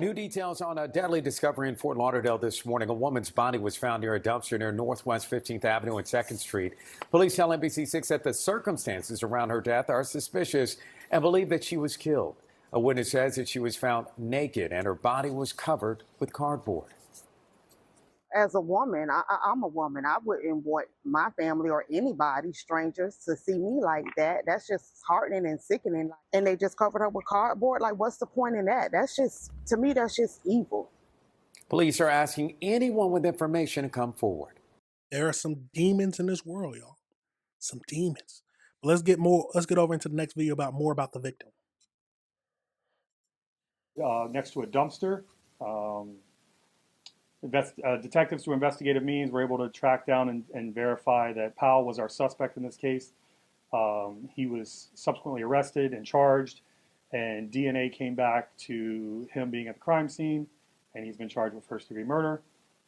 New details on a deadly discovery in Fort Lauderdale this morning. A woman's body was found near a dumpster near Northwest 15th Avenue and 2nd Street. Police tell NBC6 that the circumstances around her death are suspicious and believe that she was killed. A witness says that she was found naked and her body was covered with cardboard. As a woman, I'm a woman. I wouldn't want my family or anybody, strangers, to see me like that. That's just heartening and sickening. And they just covered her with cardboard. Like, what's the point in that? That's just, to me, that's just evil. Police are asking anyone with information to come forward. There are some demons in this world, y'all. Some demons. But let's get over into the next video about more about the victim. Next to a dumpster. Detectives through investigative means were able to track down and verify that Powell was our suspect in this case. He was subsequently arrested and charged, and DNA came back to him being at the crime scene, and he's been charged with first-degree murder.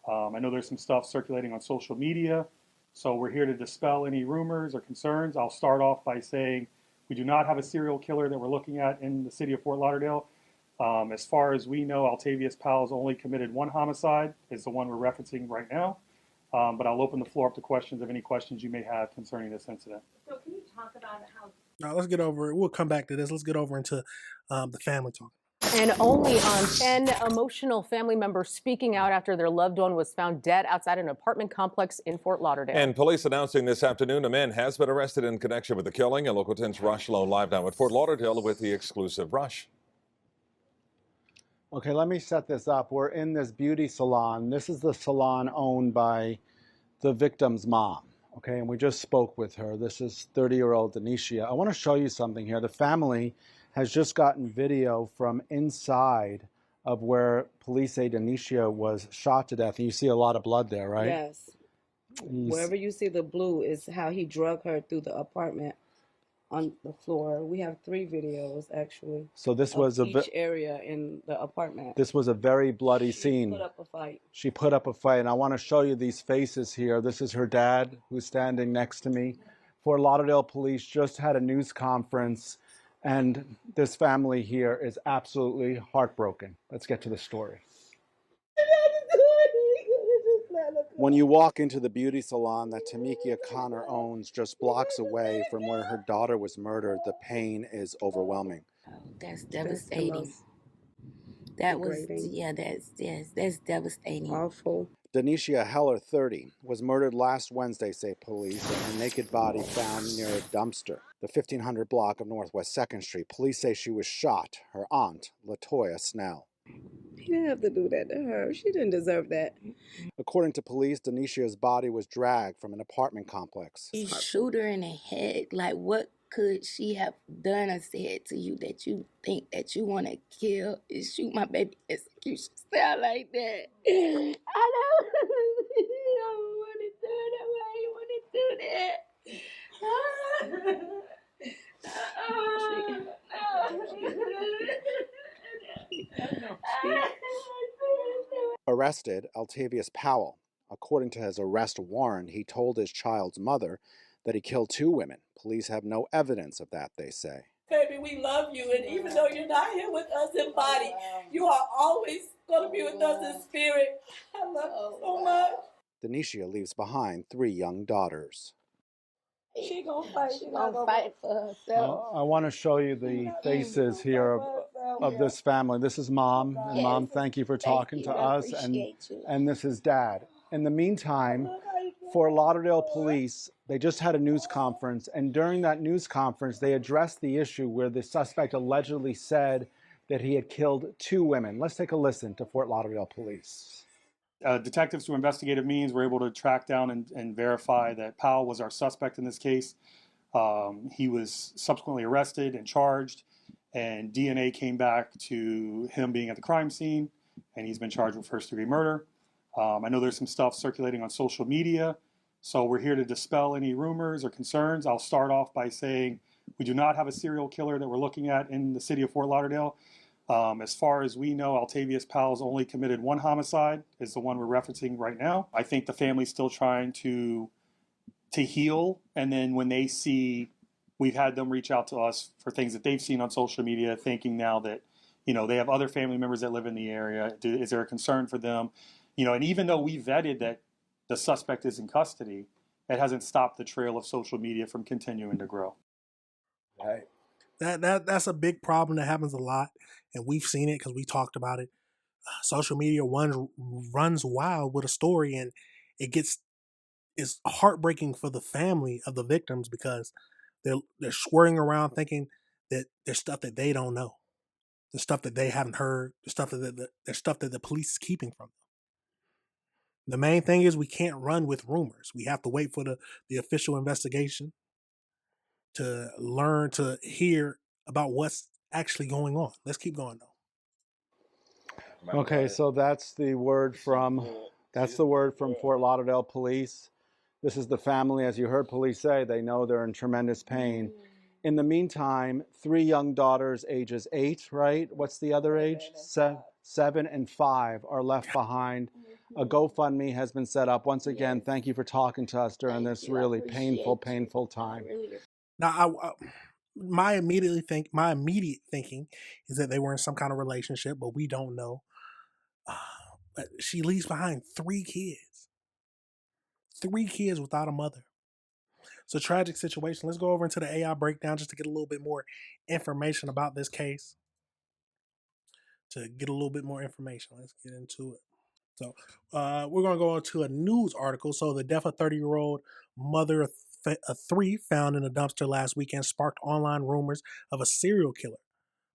I know there's some stuff circulating on social media, so we're here to dispel any rumors or concerns. I'll start off by saying we do not have a serial killer that we're looking at in the city of Fort Lauderdale. As far as we know, Altavius Powell's only committed one homicide, is the one we're referencing right now. But I'll open the floor up to questions of any questions you may have concerning this incident. So can you talk about how... Now let's get over it. We'll come back to this. Let's get over into the family talk. And only on 10 emotional family members speaking out after their loved one was found dead outside an apartment complex in Fort Lauderdale. And police announcing this afternoon a man has been arrested in connection with the killing. And Local 10's Rush Lowe live now at Fort Lauderdale with the exclusive. Rush. Okay, let me set this up. We're in this beauty salon. This is the salon owned by the victim's mom. Okay, and we just spoke with her. This is 30-year-old Denisha. I want to show you something here. The family has just gotten video from inside of where police say Denisha was shot to death. And you see a lot of blood there, right? Yes. Wherever you see the blue is how he drug her through the apartment on the floor. We have 3 videos actually. So this was each area in the apartment. This was a very bloody scene. She put up a fight. She put up a fight, and I want to show you these faces here. This is her dad, who's standing next to me. Fort Lauderdale police just had a news conference, and this family here is absolutely heartbroken. Let's get to the story. When you walk into the beauty salon that Tamika Connor owns just blocks away from where her daughter was murdered, the pain is overwhelming. Oh, that's devastating. That was, yeah, that's devastating. Awful. Denisha Heller, 30, was murdered last Wednesday, say police, and her naked body found near a dumpster. The 1500 block of Northwest 2nd Street. Police say she was shot. Her aunt, Latoya Snell. He didn't have to do that to her. She didn't deserve that. According to police, Denisha's body was dragged from an apartment complex. He shoot her in the head. Like, what could she have done or said to you that you think that you want to kill and shoot my baby execution style like that? I don't want to do that. Why you want to do that? Arrested, Altavius Powell. According to his arrest warrant, he told his child's mother that he killed 2 women. Police have no evidence of that, they say. Baby, we love you, and even though you're not here with us in body, you are always going to be with us in spirit. I love you so much. Denisha leaves behind 3 young daughters. She gonna fight. She Gonna fight for herself. I want to show you the faces here of this family. This is Mom. And Mom, thank you for talking to us. And this is Dad. In the meantime, Fort Lauderdale police, they just had a news conference. And during that news conference, they addressed the issue where the suspect allegedly said that he had killed 2 women. Let's take a listen to Fort Lauderdale police. Detectives through investigative means were able to track down and verify that Powell was our suspect in this case. He was subsequently arrested and charged, and DNA came back to him being at the crime scene, and he's been charged with first-degree murder. I know there's some stuff circulating on social media, so we're here to dispel any rumors or concerns. I'll start off by saying we do not have a serial killer that we're looking at in the city of Fort Lauderdale. As far as we know, Altavius Powell's only committed one homicide, is the one we're referencing right now. I think the family's still trying to heal, and then when they see, we've had them reach out to us for things that they've seen on social media, thinking now that, They have other family members that live in the area. Is there a concern for them? And even though we vetted that the suspect is in custody, it hasn't stopped the trail of social media from continuing to grow. Right. That's a big problem that happens a lot, and we've seen it because we talked about it. Social media runs wild with a story, and it's heartbreaking for the family of the victims because they're swirling around thinking that there's stuff that they don't know, the stuff that they haven't heard, the stuff there's stuff that the police is keeping from them. The main thing is we can't run with rumors. We have to wait for the official investigation to learn to hear about what's actually going on. Let's keep going though. Okay, so that's the word from Fort Lauderdale police. This is the family, as you heard police say, they know they're in tremendous pain. In the meantime, 3 young daughters, ages 8, right? What's the other age? 7 and 5 are left behind. A GoFundMe has been set up. Once again, thank you for talking to us during this really painful time. Now, my immediate thinking is that they were in some kind of relationship, but we don't know. But she leaves behind 3 kids. 3 kids without a mother. It's a tragic situation. Let's go over into the AI breakdown just to get a little bit more information about this case. Let's get into it. So we're going to go into a news article. So the death of 30-year-old mother of 3 found in a dumpster last weekend sparked online rumors of a serial killer.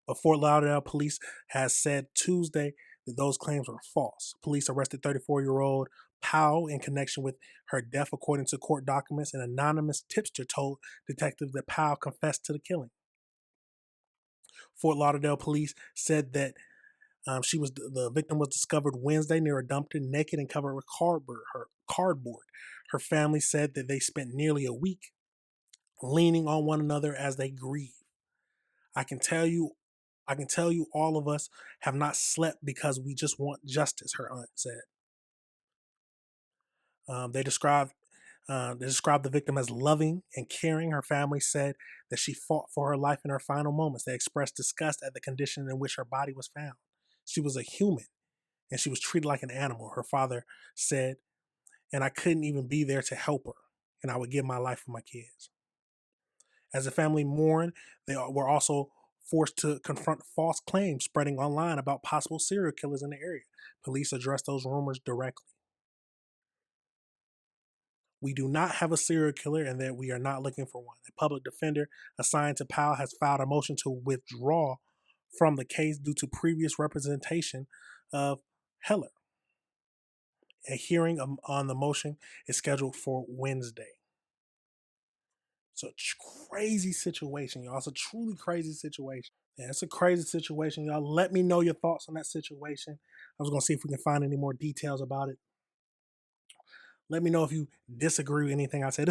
But Fort Lauderdale police has said Tuesday that those claims were false. Police arrested 34-year-old Powell in connection with her death, according to court documents. An anonymous tipster told detectives that Powell confessed to the killing. Fort Lauderdale police said that the victim was discovered Wednesday near a dumpster, naked and covered with cardboard. Her family said that they spent nearly a week leaning on one another as they grieve. I can tell you all of us have not slept because we just want justice, her aunt said. They described the victim as loving and caring. Her family said that she fought for her life in her final moments. They expressed disgust at the condition in which her body was found. She was a human, and she was treated like an animal, her father said, and I couldn't even be there to help her, and I would give my life for my kids. As the family mourned, they were also forced to confront false claims spreading online about possible serial killers in the area. Police addressed those rumors directly. We do not have a serial killer and that we are not looking for one. A public defender assigned to Powell has filed a motion to withdraw from the case due to previous representation of Heller. A hearing on the motion is scheduled for Wednesday. It's a crazy situation, y'all. It's a truly crazy situation. Yeah, it's a crazy situation, y'all. Let me know your thoughts on that situation. I was going to see if we can find any more details about it. Let me know if you disagree with anything I said.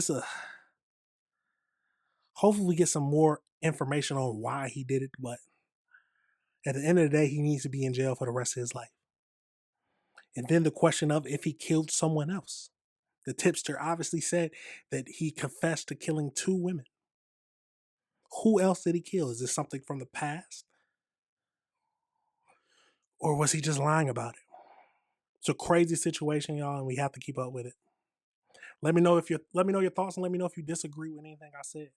Hopefully we get some more information on why he did it, but at the end of the day, he needs to be in jail for the rest of his life. And then the question of if he killed someone else. The tipster obviously said that he confessed to killing 2 women. Who else did he kill? Is this something from the past? Or was he just lying about it? It's a crazy situation, y'all, and we have to keep up with it. Let me know your thoughts, and let me know if you disagree with anything I said.